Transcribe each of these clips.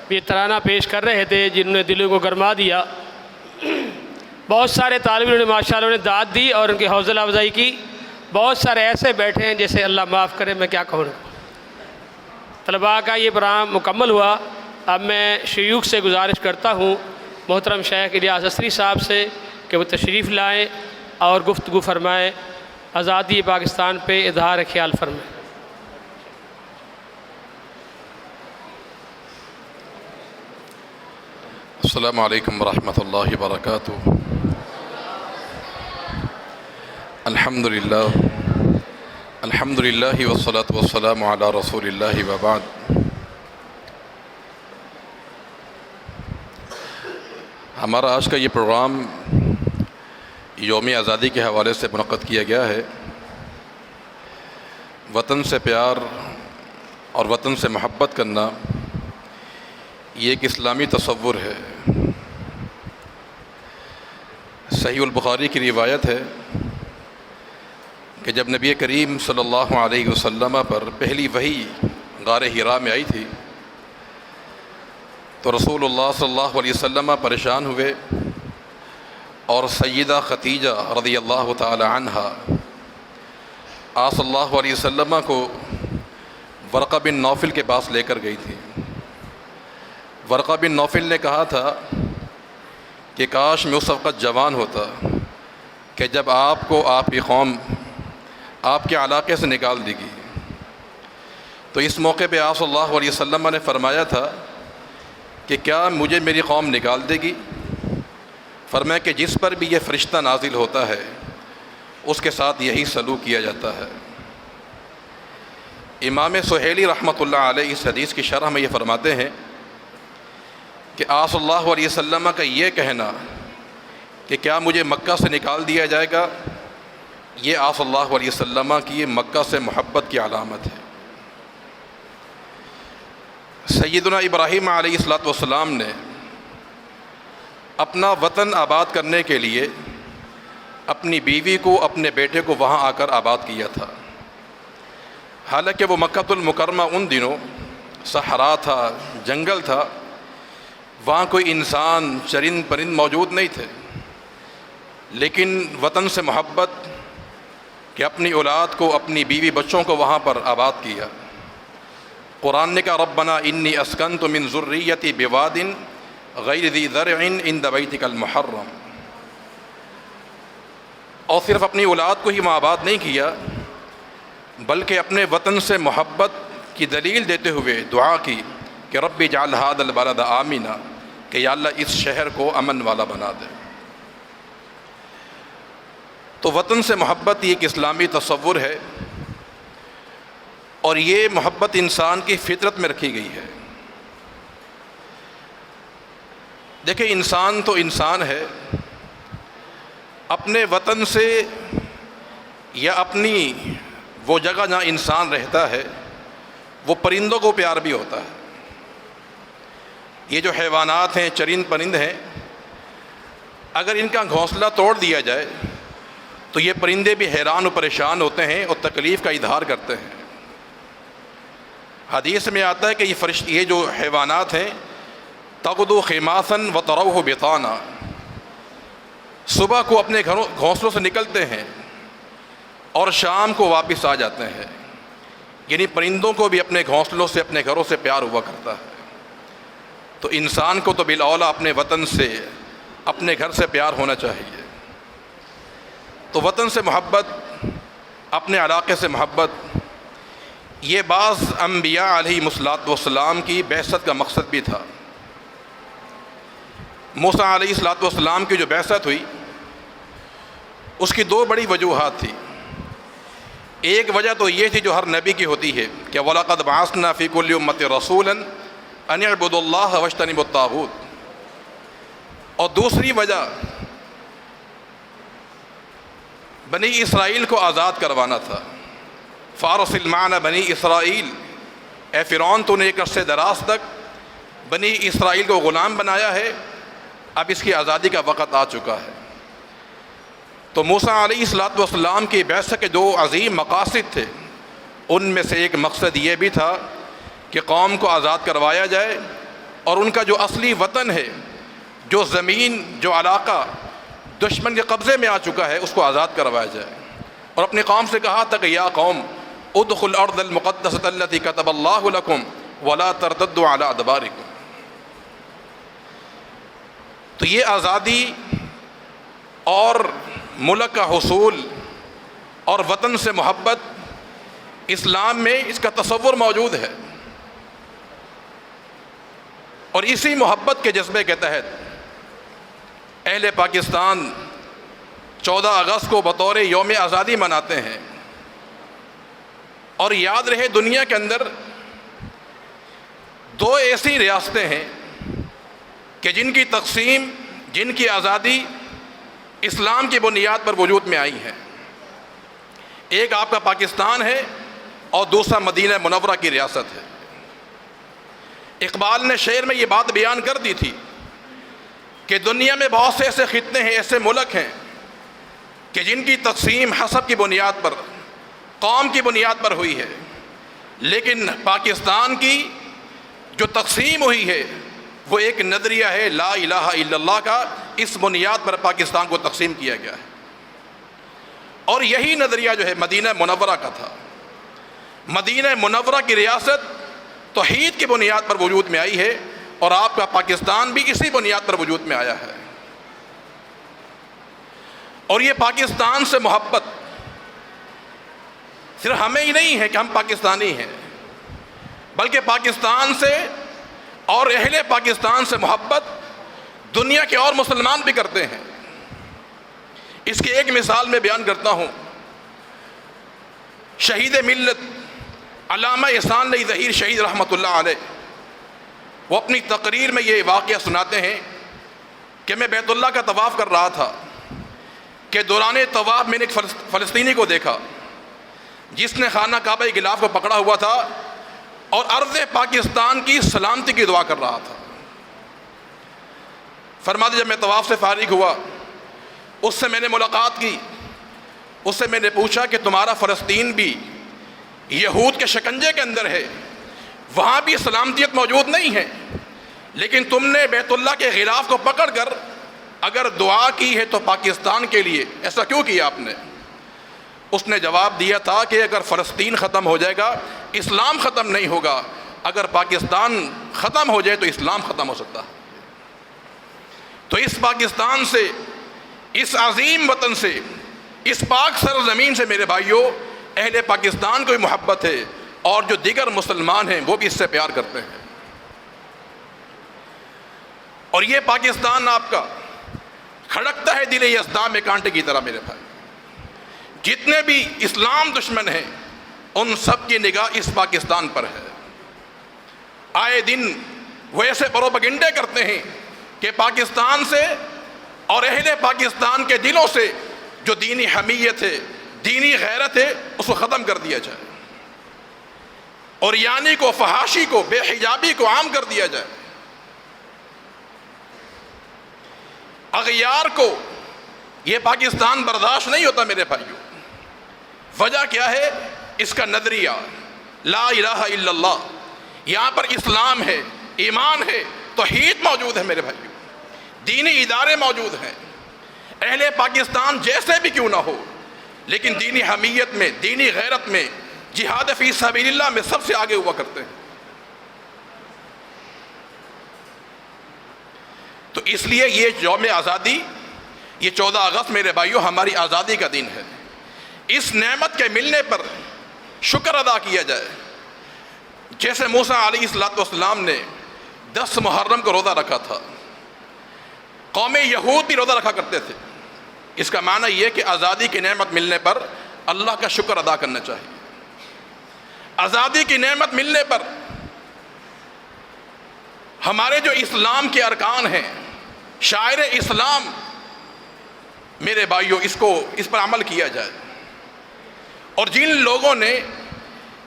یہ ترانہ پیش کر رہے تھے جنہوں نے دلوں کو گرما دیا۔ بہت سارے طالب علموں نے ماشاءاللہ نے داد دی اور ان کی حوصلہ افزائی کی۔ بہت سارے ایسے بیٹھے ہیں جیسے اللہ معاف کرے، میں کیا کہوں۔ طلباء کا یہ پروگرام مکمل ہوا۔ اب میں شیوخ سے گزارش کرتا ہوں محترم شیخ الیاس عصری صاحب سے کہ وہ تشریف لائیں اور گفتگو فرمائیں، آزادی پاکستان پہ اظہار خیال فرمائیں۔ السلام علیکم ورحمۃ اللہ وبرکاتہ۔ الحمد للہ والصلاة والسلام علی رسول اللہ وبعد۔ ہمارا آج کا یہ پروگرام یوم آزادی کے حوالے سے منعقد کیا گیا ہے۔ وطن سے پیار اور وطن سے محبت کرنا یہ ایک اسلامی تصور ہے۔ صحیح البخاری کی روایت ہے کہ جب نبی کریم صلی اللہ علیہ وسلم پر پہلی وحی غار حرا میں آئی تھی تو رسول اللہ صلی اللہ علیہ وسلم پریشان ہوئے اور سیدہ ختیجہ رضی اللہ تعالی عنہ آپ صلی اللہ علیہ وسلم کو ورقہ بن نوفل کے پاس لے کر گئی تھی۔ ورقہ بن نوفل نے کہا تھا کہ کاش میں اس وقت جوان ہوتا کہ جب آپ کو آپ کی قوم آپ کے علاقے سے نکال دے گی۔ تو اس موقع پہ آپ صلی اللہ علیہ وسلم نے فرمایا تھا کہ کیا مجھے میری قوم نکال دے گی؟ فرمایا کہ جس پر بھی یہ فرشتہ نازل ہوتا ہے اس کے ساتھ یہی سلوک کیا جاتا ہے۔ امام سہیلی رحمۃ اللہ علیہ اس حدیث کی شرح میں یہ فرماتے ہیں کہ آپ صلی اللہ علیہ وسلم کا یہ کہنا کہ کیا مجھے مکہ سے نکال دیا جائے گا، یہ آپ صلی اللہ علیہ وسلم کی مکہ سے محبت کی علامت ہے۔ سیدنا ابراہیم علیہ السلام نے اپنا وطن آباد کرنے کے لیے اپنی بیوی کو اپنے بیٹے کو وہاں آ کر آباد کیا تھا۔ حالانکہ وہ مکہ المکرمہ ان دنوں صحرا تھا، جنگل تھا، وہاں کوئی انسان چرند پرند موجود نہیں تھے، لیکن وطن سے محبت کہ اپنی اولاد کو اپنی بیوی بچوں کو وہاں پر آباد کیا۔ قرآن نے کہا ربنا انی اسکنت من ذریتی بواد غیر ذی زرع عند بیتک المحرم، اور صرف اپنی اولاد کو ہی وہاں آباد نہیں کیا بلکہ اپنے وطن سے محبت کی دلیل دیتے ہوئے دعا کی کہ رب اجعل ھذا البلد آمنا، کہ یا اللہ اس شہر کو امن والا بنا دے۔ تو وطن سے محبت یہ ایک اسلامی تصور ہے اور یہ محبت انسان کی فطرت میں رکھی گئی ہے۔ دیکھیں انسان تو انسان ہے، اپنے وطن سے یا اپنی وہ جگہ جہاں انسان رہتا ہے وہ پرندوں کو پیار بھی ہوتا ہے۔ یہ جو حیوانات ہیں، چرند پرند ہیں، اگر ان کا گھونسلہ توڑ دیا جائے تو یہ پرندے بھی حیران و پریشان ہوتے ہیں اور تکلیف کا اظہار کرتے ہیں۔ حدیث میں آتا ہے کہ یہ جو حیوانات ہیں تغدو خماسا وتروح بطانا، صبح کو اپنے گھونسلوں سے نکلتے ہیں اور شام کو واپس آ جاتے ہیں، یعنی پرندوں کو بھی اپنے گھونسلوں سے اپنے گھروں سے پیار ہوا کرتا ہے۔ تو انسان کو تو بالاولیٰ اپنے وطن سے اپنے گھر سے پیار ہونا چاہیے۔ تو وطن سے محبت، اپنے علاقے سے محبت، یہ بعض انبیاء علیہ السلام کی بعثت کا مقصد بھی تھا۔ موسیٰ علیہ السلام کی جو بعثت ہوئی اس کی دو بڑی وجوہات تھی۔ ایک وجہ تو یہ تھی جو ہر نبی کی ہوتی ہے کہ وَلَقَدْ بَعَثْنَا فِي كُلِّ أُمَّةٍ رَسُولًا أَنِ اعْبُدُوا اللَّهَ وَاجْتَنِبُوا الطَّاغُوتَ، اور دوسری وجہ بنی اسرائیل کو آزاد کروانا تھا۔ فَأَرْسِلْ مَعَنَا بنی اسرائیل، اے فرعون تو نے ایک عرصے دراز تک بنی اسرائیل کو غلام بنایا ہے، اب اس کی آزادی کا وقت آ چکا ہے۔ تو موسیٰ علیہ السلام کی بعثت کے دو عظیم مقاصد تھے، ان میں سے ایک مقصد یہ بھی تھا کہ قوم کو آزاد کروایا جائے اور ان کا جو اصلی وطن ہے، جو زمین، جو علاقہ دشمن کے قبضے میں آ چکا ہے، اس کو آزاد کروایا جائے۔ اور اپنی قوم سے کہا تھا کہ یا قوم ادخلوا الارض المقدسۃ التي كتب اللہ لکم ولا ترتدوا علی ادبارکم۔ تو یہ آزادی اور ملک کا حصول اور وطن سے محبت اسلام میں اس کا تصور موجود ہے، اور اسی محبت کے جذبے کے تحت اہل پاکستان 14 اگست کو بطور یوم آزادی مناتے ہیں۔ اور یاد رہے، دنیا کے اندر 2 ایسی ریاستیں ہیں کہ جن کی تقسیم، جن کی آزادی اسلام کی بنیاد پر وجود میں آئی ہے۔ ایک آپ کا پاکستان ہے اور دوسرا مدینہ منورہ کی ریاست ہے۔ اقبال نے شعر میں یہ بات بیان کر دی تھی کہ دنیا میں بہت سے ایسے خطے ہیں، ایسے ملک ہیں کہ جن کی تقسیم حسب کی بنیاد پر، قوم کی بنیاد پر ہوئی ہے، لیکن پاکستان کی جو تقسیم ہوئی ہے وہ ایک نظریہ ہے لا الہ الا اللہ کا۔ اس بنیاد پر پاکستان کو تقسیم کیا گیا ہے، اور یہی نظریہ جو ہے مدینہ منورہ کا تھا۔ مدینہ منورہ کی ریاست توحید کی بنیاد پر وجود میں آئی ہے، اور آپ کا پاکستان بھی اسی بنیاد پر وجود میں آیا ہے۔ اور یہ پاکستان سے محبت صرف ہمیں ہی نہیں ہے کہ ہم پاکستانی ہیں، بلکہ پاکستان سے اور اہل پاکستان سے محبت دنیا کے اور مسلمان بھی کرتے ہیں۔ اس کی ایک مثال میں بیان کرتا ہوں۔ شہید ملت علامہ احسان علی ظہیر شہید رحمۃ اللہ علیہ، وہ اپنی تقریر میں یہ واقعہ سناتے ہیں کہ میں بیت اللہ کا طواف کر رہا تھا کہ دوران طواف میں نے ایک فلسطینی کو دیکھا جس نے خانہ کعبہ غلاف کو پکڑا ہوا تھا اور ارض پاکستان کی سلامتی کی دعا کر رہا تھا۔ فرماتے جب میں طواف سے فارغ ہوا، اس سے میں نے ملاقات کی، اس سے میں نے پوچھا کہ تمہارا فلسطین بھی یہود کے شکنجے کے اندر ہے، وہاں بھی سلامتیت موجود نہیں ہے، لیکن تم نے بیت اللہ کے غلاف کو پکڑ کر اگر دعا کی ہے تو پاکستان کے لیے ایسا کیوں کیا آپ نے؟ اس نے جواب دیا تھا کہ اگر فلسطین ختم ہو جائے گا اسلام ختم نہیں ہوگا، اگر پاکستان ختم ہو جائے تو اسلام ختم ہو سکتا ہے۔ تو اس پاکستان سے، اس عظیم وطن سے، اس پاک سرزمین سے میرے بھائیوں اہل پاکستان کو بھی محبت ہے، اور جو دیگر مسلمان ہیں وہ بھی اس سے پیار کرتے ہیں۔ اور یہ پاکستان آپ کا کھڑکتا ہے دل یزداں میں کانٹے کی طرح میرے بھائی۔ جتنے بھی اسلام دشمن ہیں ان سب کی نگاہ اس پاکستان پر ہے۔ آئے دن وہ ایسے پروپیگنڈے کرتے ہیں کہ پاکستان سے اور اہل پاکستان کے دلوں سے جو دینی حمیت ہے، دینی غیرت ہے، اس کو ختم کر دیا جائے، اور یعنی کو، فحاشی کو، بے حجابی کو عام کر دیا جائے۔ اغیار کو یہ پاکستان برداشت نہیں ہوتا میرے بھائیوں۔ وجہ کیا ہے؟ اس کا نظریہ لا الہ الا اللہ۔ یہاں پر اسلام ہے، ایمان ہے، توحید موجود ہے میرے بھائیوں، دینی ادارے موجود ہیں۔ اہل پاکستان جیسے بھی کیوں نہ ہو، لیکن دینی حمیت میں، دینی غیرت میں، جہاد فی سبیل اللہ میں سب سے آگے ہوا کرتے ہیں۔ تو اس لیے یہ یوم آزادی، یہ 14 اگست میرے بھائیوں ہماری آزادی کا دن ہے۔ اس نعمت کے ملنے پر شکر ادا کیا جائے۔ جیسے موسیٰ علیہ السلام نے 10 محرم کو روزہ رکھا تھا، قوم یہود بھی روزہ رکھا کرتے تھے۔ اس کا معنی یہ کہ آزادی کی نعمت ملنے پر اللہ کا شکر ادا کرنا چاہیے۔ آزادی کی نعمت ملنے پر ہمارے جو اسلام کے ارکان ہیں، شاعر اسلام میرے بھائیوں، اس پر عمل کیا جائے۔ اور جن لوگوں نے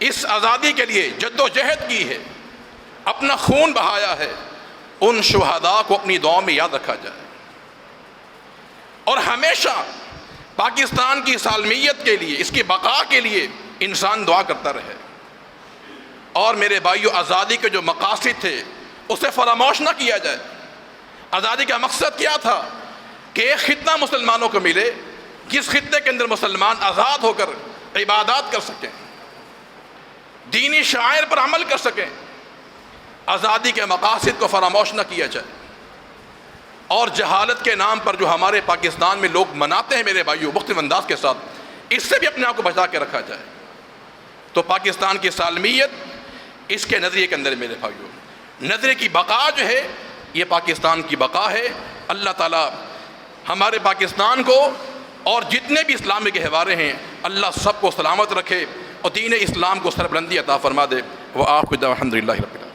اس آزادی کے لیے جد و جہد کی ہے، اپنا خون بہایا ہے، ان شہداء کو اپنی دعاؤں میں یاد رکھا جائے، اور ہمیشہ پاکستان کی سالمیت کے لیے، اس کی بقا کے لیے انسان دعا کرتا رہے۔ اور میرے بھائیوں آزادی کے جو مقاصد تھے اسے فراموش نہ کیا جائے۔ آزادی کا مقصد کیا تھا؟ کہ ایک خطہ مسلمانوں کو ملے جس خطے کے اندر مسلمان آزاد ہو کر عبادات کر سکیں، دینی شعائر پر عمل کر سکیں، آزادی کے مقاصد کو فراموش نہ کیا جائے۔ اور جہالت کے نام پر جو ہمارے پاکستان میں لوگ مناتے ہیں میرے بھائیوں مختلف انداز کے ساتھ، اس سے بھی اپنے آپ کو بچا کے رکھا جائے۔ تو پاکستان کی سالمیت اس کے نظریے کے اندر میرے بھائیوں، نظریے کی بقا جو ہے یہ پاکستان کی بقا ہے۔ اللہ تعالیٰ ہمارے پاکستان کو اور جتنے بھی اسلامی گہوارے ہیں اللہ سب کو سلامت رکھے اور دین اسلام کو سربلندی عطا فرما دے۔ وآخر دعوانا الحمدللہ رب العالمین۔